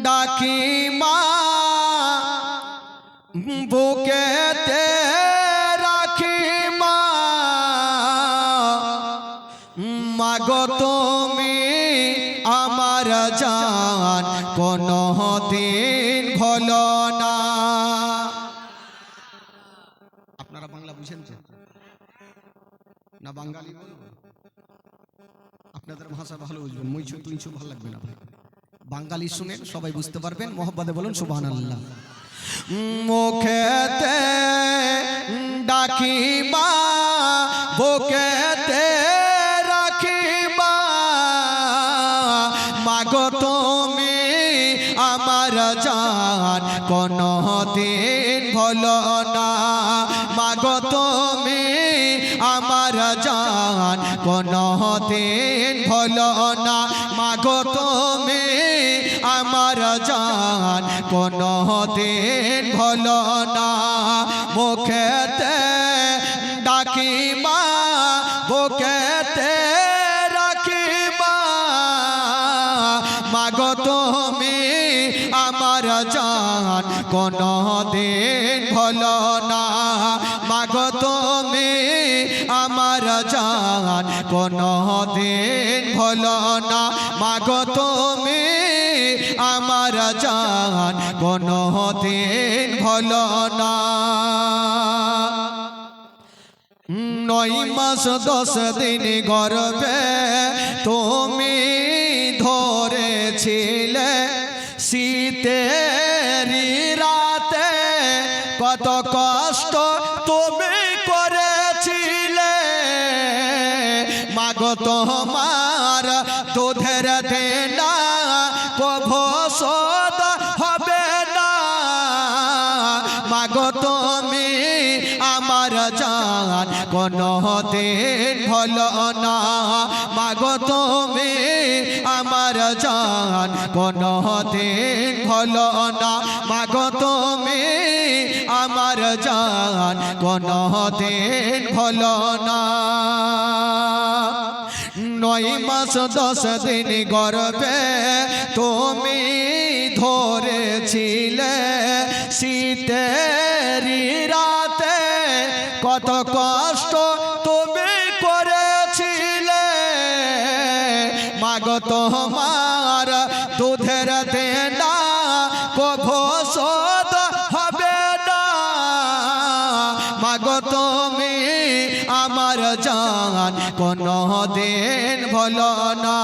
ডাকি মা বুকেতে রাখি মা, মাগো তুমি আমার জান কোনো দিন ভুলো না। আপনারা বাংলা বুঝেন না? বাঙালি বলবো, আপনাদের ভাষা ভালো বুঝবেন, মুইছু তুইছু ভালো লাগবে না। বাঙালি শুনেন, সবাই বুঝতে পারবেন। মোহাম্মদে বলুন সুবহানাল্লাহ। মুখেতে ডাকি মা বুকেতে রাখি মা, মাগো তুমি আমার জান কোনো দিন ভুলো না, মাগো তুমি আমার জান কোনো দিন ভুলো না, মাগো তুমি আমার জান কোনো দিন ভুলো না। মুখেতে ডাকি মা বুকেতে রাখি মা, মাগো তুমি আমার জান কোনো দিন ভুলো না, মাগো তুমি আমার জান কোনো দিন ভুলো না, মাগো তুমি আমার জান কোনো দিন ভুলো না। 9 মাস 10 দিন গর্ভে তুমি ধরেছিলে, শীতেরি রাতে কত কষ্ট তুমি করেছিলে, মাগো তোমার দুধের দেনা কভু শোধ হবে না, মাগো তুমি আমার জান কোনো দিন ভুলো না, মাগো তুমি আমার জান কোনো দিন ভুলো না, মাগো তুমি আমার জান কোনো দিন ভুলো না। 9 মাস 10 দিন গর্ভে তুমি ধরেছিলে, শীতেরি রাতে কত কষ্ট তুমি করেছিলে, মাগো তোমার দুধের দেনা কভু শোধ হবে না, মাগো তুমি আমার জান কোনো দিন ভুলো না,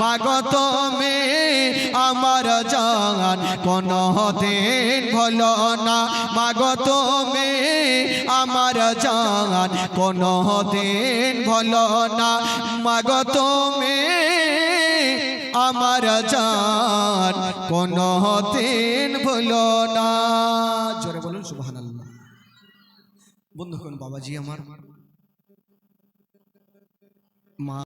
মাগো তুমি আমার জান কোনো দিন ভুলো না, মাগো তুমি আমার জান কোনো দিন ভুলো না, মাগো তুমি আমার জান কোনো দিন ভুলো না। জোরে বলুন সুবহানাল্লাহ। বন্ধুগণ, বাবাজি আমার মা